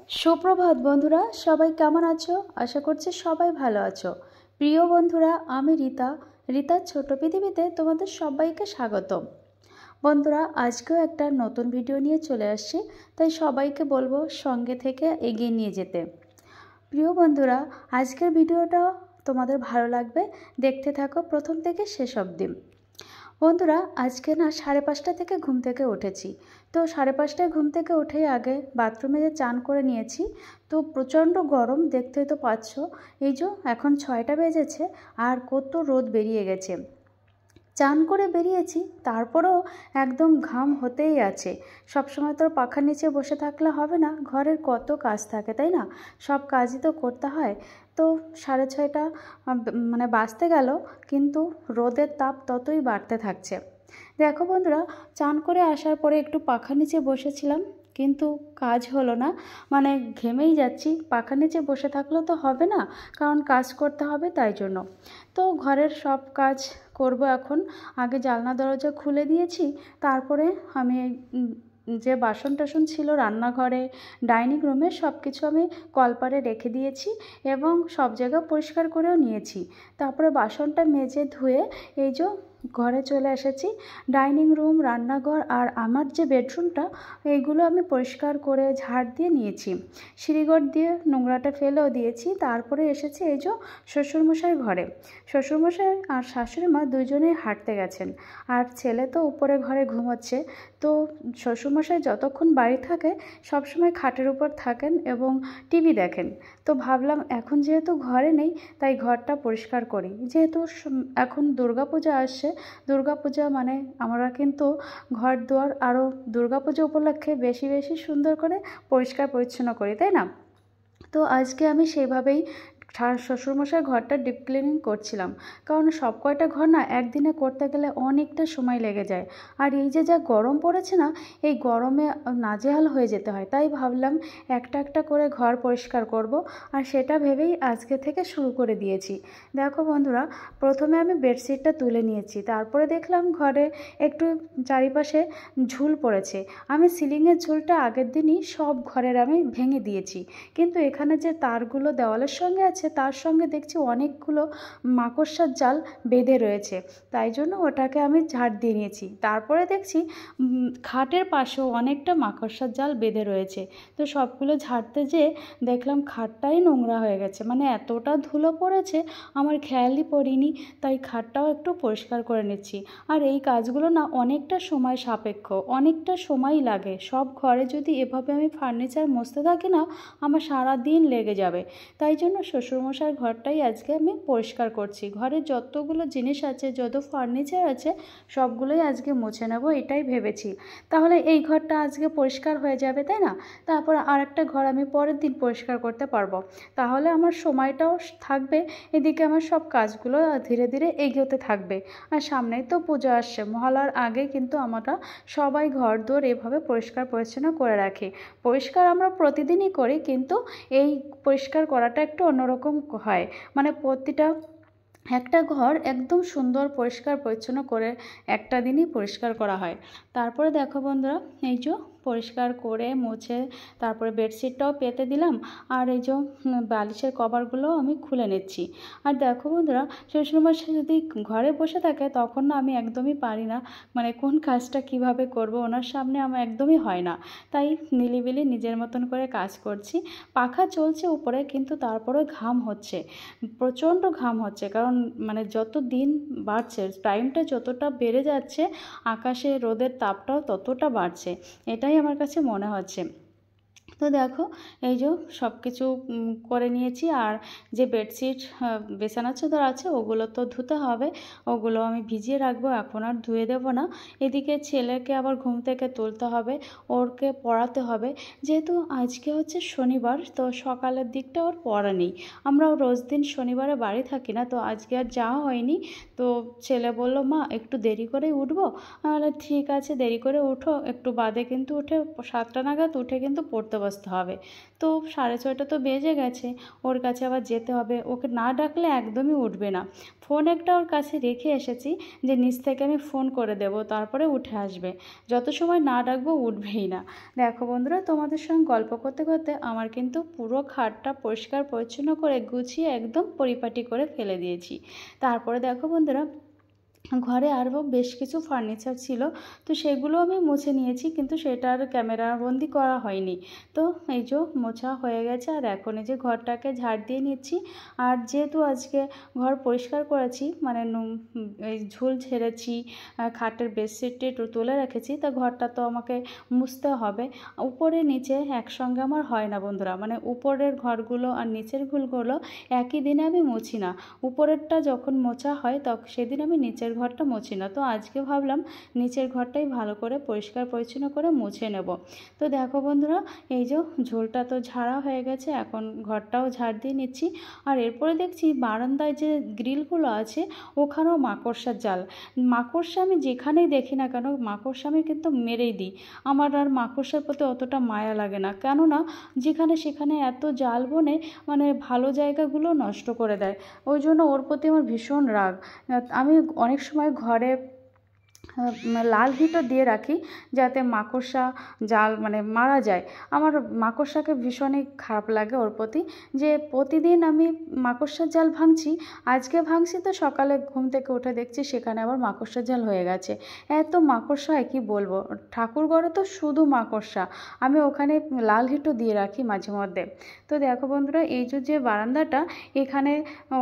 সুপ্রভাত বন্ধুরা, সবাই কেমন আছো? আশা করছি সবাই ভালো আছো। প্রিয় বন্ধুরা, আমি রিতার ছোট পৃথিবীতে তোমাদের সবাইকে স্বাগতম। বন্ধুরা, আজকেও একটা নতুন ভিডিও নিয়ে চলে আসছি, তাই সবাইকে বলবো সঙ্গে থেকে এগিয়ে নিয়ে যেতে। প্রিয় বন্ধুরা, আজকের ভিডিওটা তোমাদের ভালো লাগবে, দেখতে থাকো প্রথম থেকে শেষ অবধি। বন্ধুরা, আজকে না 5:30 থেকে ঘুম থেকে উঠেছি। তো 5:30টায় ঘুম থেকে উঠেই আগে বাথরুমে যে চান করে নিয়েছি। তো প্রচণ্ড গরম, দেখতেই তো পাচ্ছ। এই যে এখন 6টা বেজেছে আর কত রোদ বেরিয়ে গেছে। চান করে বেরিয়েছি, তারপরেও একদম ঘাম হতেই আছে। সবসময় তো পাখার নিচে বসে থাকলে হবে না, ঘরের কত কাজ থাকে, তাই না? সব কাজই তো করতে হয়। তো 6:30 বাজতে গেল, কিন্তু রোদের তাপ ততই বাড়তে থাকছে। দেখো বন্ধুরা, চান করে আসার পরে একটু পাখার নিচে বসেছিলাম, কিন্তু কাজ হলো না। ঘেমেই যাচ্ছি। পাখার নিচে বসে থাকলেও তো হবে না, কারণ কাজ করতে হবে, তাই জন্য। তো ঘরের সব কাজ করব এখন। আগে জানলা দরজা খুলে দিয়েছি, তারপরে আমি যে বাসন টাসন ছিল রান্নাঘরে, ডাইনিং রুমে, সব কিছু আমি কলপারে রেখে দিয়েছি এবং সব জায়গা পরিষ্কার করেও নিয়েছি। তারপরে বাসনটা মেজে ধুয়ে এই যে ঘরে চলে এসেছি। ডাইনিং রুম, রান্নাঘর আর আমার যে বেডরুমটা, এইগুলো আমি পরিষ্কার করে ঝাড় দিয়ে নিয়েছি। সিঁড়িঘর দিয়ে নোংরাটা ফেলেও দিয়েছি। তারপরে এসেছি এই যে শ্বশুরমশাইয়ের ঘরে। শ্বশুরমশাই আর শাশুড়ি মা দুজনেই হাঁটতে গেছেন, আর ছেলে তো উপরে ঘরে ঘুমোচ্ছে। তো শ্বশুরমশাই যতক্ষণ বাড়ি থাকে সবসময় খাটের উপর থাকেন এবং টিভি দেখেন। তো ভাবলাম এখন যেহেতু ঘরে নেই, তাই ঘরটা পরিষ্কার করি। যেহেতু এখন দুর্গাপূজা আসছে, দুর্গাপূজা মানে আমরা কিন্তু ঘর দুয়ার আরও দুর্গাপূজা উপলক্ষে বেশি বেশি সুন্দর করে পরিষ্কার পরিচ্ছন্ন করি, তাই না? তো আজকে আমি সেইভাবেই শ্বশুরমশাই ঘরটা ডিপ ক্লিনিং করছিলাম, কারণ সব কয়টা ঘর না একদিনে করতে গেলে অনেকটা সময় লেগে যায়। আর এই যে যা গরম পড়েছে না, এই গরমে নাজেহাল হয়ে যেতে হয়। তাই ভাবলাম একটা একটা করে ঘর পরিষ্কার করব, আর সেটা ভেবেই আজকে থেকে শুরু করে দিয়েছি। দেখো বন্ধুরা, প্রথমে আমি বেডশিটটা তুলে নিয়েছি, তারপরে দেখলাম ঘরে একটু চারিপাশে ঝুল পড়েছে। আমি সিলিংয়ের ঝুলটা আগের দিনই সব ঘরের আমি ভেঙে দিয়েছি, কিন্তু এখানে যে তারগুলো দেওয়ালের সঙ্গে আছে, তার সঙ্গে দেখছি অনেকগুলো মাকড়সার জাল বেঁধে রয়েছে। তাই জন্য ওটাকে আমি ঝাড় দিয়ে নিয়েছি। তারপরে দেখছি খাটের পাশেও অনেকটা মাকড়সার জাল বেঁধে রয়েছে। তো সবগুলো ঝাড়তে যেয়ে দেখলাম খাটটাই নোংরা হয়ে গেছে, এতটা ধুলো পড়েছে, আমার খেয়ালই পড়িনি। তাই খাটটাও একটু পরিষ্কার করে নিচ্ছি। আর এই কাজগুলো না অনেকটা সময় সাপেক্ষ, অনেকটা সময়ই লাগে। সব ঘরে যদি এভাবে আমি ফার্নিচার মুছতে থাকি না, আমার সারা দিন লেগে যাবে। তাই জন্য শ্বশুরমশাইয়ের ঘরটাই আজকে আমি পরিষ্কার করছি। ঘরে যতগুলো জিনিস আছে, যত ফার্নিচার আছে, সবগুলোই আজকে মুছে নেব, এটাই ভেবেছি। তাহলে এই ঘরটা আজকে পরিষ্কার হয়ে যাবে, তাই না? তারপর আরেকটা ঘর আমি পরের দিন পরিষ্কার করতে পারবো। তাহলে আমার সময়টাও থাকবে, এদিকে আমার সব কাজগুলো ধীরে ধীরে এগোতে থাকবে। আর সামনেই তো পুজো আসছে, মহালয়ার আগে কিন্তু আমরা সবাই ঘর দুয়ার এভাবে পরিষ্কার পরিচ্ছন্ন করে রাখি। পরিষ্কার আমরা প্রতিদিনই করি, কিন্তু এই পরিষ্কার করাটা একটু অন্যরকম হয়। প্রতিটা একটা ঘর একদম সুন্দর পরিষ্কার পরিচ্ছন্ন করে একটা দিনই পরিষ্কার করা হয়। তারপরে দেখো বন্ধুরা, এই যে পরিষ্কার করে মুছে তারপরে বেডশিটটাও পেতে দিলাম, আর এই যে বালিশের কভারগুলোও আমি খুলে নিচ্ছি। আর দেখো বন্ধুরা, শ্বশুরমশাই যদি ঘরে বসে থাকে তখন না আমি একদমই পারি না, কোন কাজটা কিভাবে করব, ওনার সামনে আমার একদমই হয় না। তাই নিলিবিলি নিজের মতন করে কাজ করছি। পাখা চলছে উপরে, কিন্তু তারপরেও ঘাম হচ্ছে, প্রচণ্ড ঘাম হচ্ছে। কারণ যত দিন বাড়ছে, টাইমটা যতটা বেড়ে যাচ্ছে, আকাশে রোদের তাপটাও ততটা বাড়ছে, এটাই আমার কাছে মনে হচ্ছে। তো দেখো, এই যে সব কিছু করে নিয়েছি। আর যে বেডশিট বিছানা চাদর আছে, ওগুলো তো ধুতে হবে, ওগুলো আমি ভিজিয়ে রাখবো, এখন আর ধুয়ে দেবো না। এদিকে ছেলেকে আবার ঘুম থেকে তুলতে হবে, ওরকে পড়াতে হবে। যেহেতু আজকে হচ্ছে শনিবার, তো সকালের দিকটা ওর পড়া নেই। আমরাও রোজ দিন শনিবারে বাড়ি থাকি না, তো আজকে আর যাওয়া হয়নি। তো ছেলে বলল, মা একটু দেরি করে উঠবো। ঠিক আছে, দেরি করে উঠো, একটু বাদে কিন্তু উঠে 7টা নাগাদ উঠে কিন্তু পড়তে বসতে হবে। তো 6:30 তো বেজে গেছে, ওর কাছে আবার যেতে হবে, ওকে না ডাকলে একদমই উঠবে না। ফোন একটা ওর কাছে রেখে এসেছি যে নিচ থেকে আমি ফোন করে দেব, তারপরে উঠে আসবে। যত সময় না ডাকবো উঠবেই না। দেখো বন্ধুরা, তোমাদের সঙ্গে গল্প করতে করতে আমার কিন্তু পুরো খাটটা পরিষ্কার পরিচ্ছন্ন করে গুছিয়ে একদম পরিপাটি করে ফেলে দিয়েছি। তারপরে দেখো বন্ধুরা, ঘরে আরও বেশ কিছু ফার্নিচার ছিল, তো সেগুলো আমি মুছে নিয়েছি, কিন্তু সেটা আর ক্যামেরাবন্দি করা হয়নি। তো এই যে মোছা হয়ে গেছে, আর এখন এই যে ঘরটাকে ঝাড় দিয়ে নিচ্ছি। আর যেহেতু আজকে ঘর পরিষ্কার করেছি, মানে এই ঝুল ঝেড়েছি, খাটের বেডশিটটি একটু তুলে রেখেছি, তা ঘরটা তো আমাকে মুছতে হবে। উপরে নিচে একসঙ্গে আমার হয় না বন্ধুরা, মানে উপরের ঘরগুলো আর নিচের ঘরগুলো একই দিনে আমি মুছি না। উপরেরটা যখন মোছা হয় তখন সেদিন আমি নিচের ঘরটা মুছি না। তো আজকে ভাবলাম নিচের ঘরটাই ভালো করে পরিষ্কার পরিচ্ছন্ন করে মুছে নেব। তো দেখো বন্ধুরা, এই যে ঝোলটা তো ঝাড়া হয়ে গেছে, এখন ঘরটাও ঝাড় দিয়ে নিচ্ছি। আর এরপরে দেখছি বারান্দায় যে গ্রিলগুলো আছে ওখানেও মাকড়সার জাল। মাকড়সা আমি যেখানেই দেখি না কেন মাকড়সা আমি কিন্তু মেরেই দিই। আমার আর মাকড়সার প্রতি অতটা মায়া লাগে না, কেননা যেখানে সেখানে এত জাল বনে মানে ভালো জায়গাগুলো নষ্ট করে দেয়। ওই জন্য ওর প্রতি আমার ভীষণ রাগ। আমি অনেক সময় ঘরে লাল হিটও দিয়ে রাখি যাতে মাকড়সা জাল মানে মারা যায়। আমার মাকড়সাকে ভীষণই খারাপ লাগে ওর প্রতি, যে প্রতিদিন আমি মাকড়সার জাল ভাঙছি। আজকে ভাঙছি তো সকালে ঘুম থেকে উঠে দেখছি সেখানে আবার মাকড়সার জাল হয়ে গেছে। এত মাকড়সা হয় কি বলবো, ঠাকুর ঘরে তো শুধু মাকড়সা। আমি ওখানে লাল হিটও দিয়ে রাখি মাঝে মধ্যে। তো দেখো বন্ধুরা, এই যে বারান্দাটা, এখানে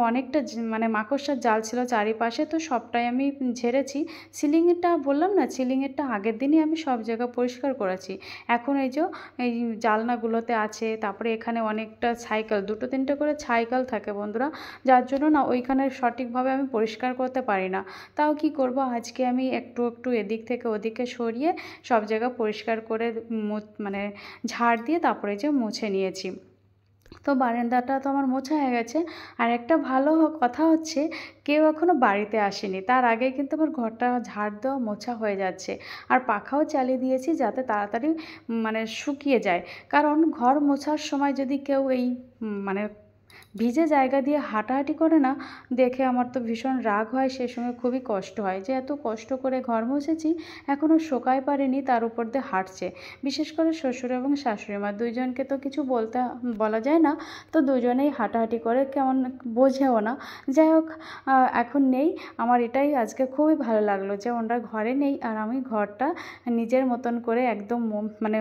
অনেকটা মানে মাকড়সার জাল ছিল চারিপাশে, তো সবটাই আমি ঝেড়েছি। সিলিংয়েরটা বললাম না, সিলিংয়েরটা আগের দিনই আমি সব জায়গা পরিষ্কার করেছি। এখন এই যে এই জালনাগুলোতে আছে, তারপরে এখানে অনেকটা সাইকেল, 2-3টে করে সাইকেল থাকে বন্ধুরা, যার জন্য না ওইখানে সঠিকভাবে আমি পরিষ্কার করতে পারি না। তাও কি করব, আজকে আমি একটু একটু এদিক থেকে ওদিকে সরিয়ে সব জায়গা পরিষ্কার করে মানে ঝাড় দিয়ে তারপরে যে মুছে নিয়েছি। তো বারান্দাটা তো আমার মোছা হয়ে গেছে। আর একটা ভালো কথা হচ্ছে, কেউ এখনও বাড়িতে আসেনি, তার আগে কিন্তু আমার ঘরটা ঝাড় দেওয়া মোছা হয়ে যাচ্ছে। আর পাখাও চালিয়ে দিয়েছি যাতে তাড়াতাড়ি মানে শুকিয়ে যায়। কারণ ঘর মোছার সময় যদি কেউ এই মানে ভিজে জায়গা দিয়ে হাঁটাহাঁটি করে না, দেখে আমার তো ভীষণ রাগ হয়। সে সময় খুবই কষ্ট হয় যে এত কষ্ট করে ঘর মুছেছি এখনও শোকায় পারেনি, তার উপর দিয়ে হাঁটছে। বিশেষ করে শ্বশুর এবং শাশুড়ি মা দুইজনকে তো কিছু বলা যায় না, তো দুজনেই হাঁটাহাঁটি করে, কেমন বোঝেও না। যাই হোক, এখন নেই। আমার এটাই আজকে খুবই ভালো লাগলো যে ওনারা ঘরে নেই, আর আমি ঘরটা নিজের মতন করে একদম মানে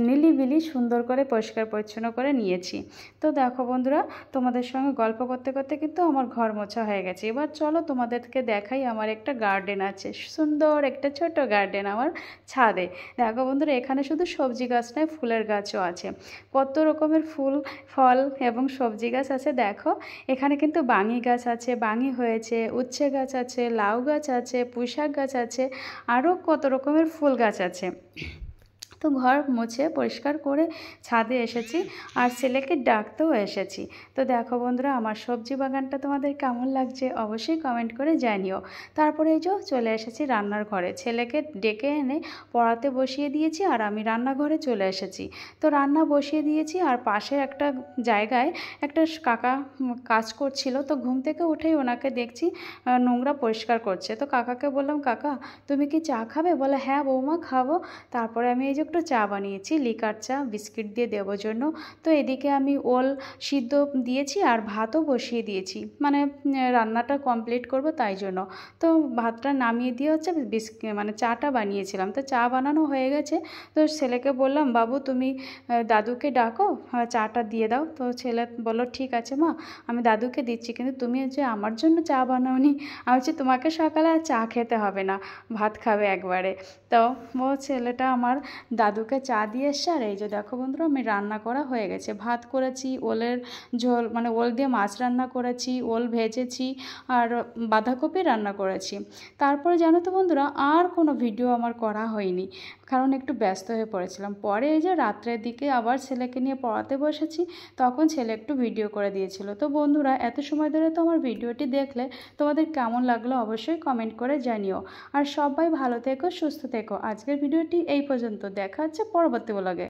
নিলিবিলি সুন্দর করে পরিষ্কার পরিচ্ছন্ন করে নিয়েছি। তো দেখো বন্ধুরা, তোমাদের সঙ্গে গল্প করতে করতে কিন্তু আমার ঘর মোছা হয়ে গেছে। এবার চলো তোমাদেরকে দেখাই, আমার একটা গার্ডেন আছে, সুন্দর একটা ছোট গার্ডেন আমার ছাদে। দেখো বন্ধুরা, এখানে শুধু সবজি গাছ নয়, ফুলের গাছও আছে। কত রকমের ফুল ফল এবং সবজি গাছ আছে দেখো। এখানে কিন্তু বাঙি গাছ আছে, বাঙি হয়েছে, উচ্ছে গাছ আছে, লাউ গাছ আছে, পুঁইশাক গাছ আছে, আরও কত রকমের ফুল গাছ আছে। তো ঘর মুছে পরিষ্কার করে ছাদে এসেছি, আর ছেলেকে ডাকতেও এসেছি। তো দেখো বন্ধুরা, আমার সবজি বাগানটা তোমাদের কেমন লাগছে অবশ্যই কমেন্ট করে জানিও। তারপরে এই যে চলে এসেছি রান্নার ঘরে, ছেলেকে ডেকে এনে পড়াতে বসিয়ে দিয়েছি, আর আমি রান্নাঘরে চলে এসেছি। তো রান্না বসিয়ে দিয়েছি, আর পাশে একটা জায়গায় একটা কাকা কাজ করছিল। তো ঘুম থেকে উঠেই ওনাকে দেখছি নোংরা পরিষ্কার করছে। তো কাকাকে বললাম, কাকা তুমি কি চা খাবে? বলে হ্যাঁ বৌমা খাবো। তারপরে আমি এই যে একটু চা বানিয়েছি, লিকার চা, বিস্কিট দিয়ে দেওয়ার জন্য। তো এদিকে আমি ওল সিদ্ধ দিয়েছি আর ভাতও বসিয়ে দিয়েছি, মানে রান্নাটা কমপ্লিট করব তাই জন্য। তো ভাতটা নামিয়ে দিয়ে হচ্ছে মানে চাটা বানিয়েছিলাম। তো চা বানানো হয়ে গেছে। তো ছেলেকে বললাম, বাবু তুমি দাদুকে ডাকো, চাটা দিয়ে দাও। তো ছেলে বললো ঠিক আছে মা, আমি দাদুকে দিচ্ছি, কিন্তু তুমি যে আমার জন্য চা বানাওনি। আমি হচ্ছে তোমাকে সকালে আর চা খেতে হবে না, ভাত খাবে একবারে। তো ও ছেলেটা আমার দাদুকে চা দিয়ে এসছে। আর এই যে দেখো বন্ধুরা, আমি রান্না করা হয়ে গেছে, ভাত করেছি, ওলের ঝোল মানে ওল দিয়ে মাছ রান্না করেছি, ওল ভেজেছি, আর বাঁধাকপি রান্না করেছি। তারপরে জানো তো বন্ধুরা, আর কোনো ভিডিও আমার করা হয়নি, কারণ একটু ব্যস্ত হয়ে পড়েছিলাম। পরে এই যে রাত্রের দিকে আবার ছেলেকে নিয়ে পড়াতে বসেছি, তখন ছেলে একটু ভিডিও করে দিয়েছিল। তো বন্ধুরা, এত সময় ধরে তো আমার ভিডিওটি দেখলে তোমাদের কেমন লাগলো অবশ্যই কমেন্ট করে জানিও। আর সবাই ভালো থেকো, সুস্থ থেকো। আজকের ভিডিওটি এই পর্যন্ত, দেখা হচ্ছে পরবর্তী ব্লগে।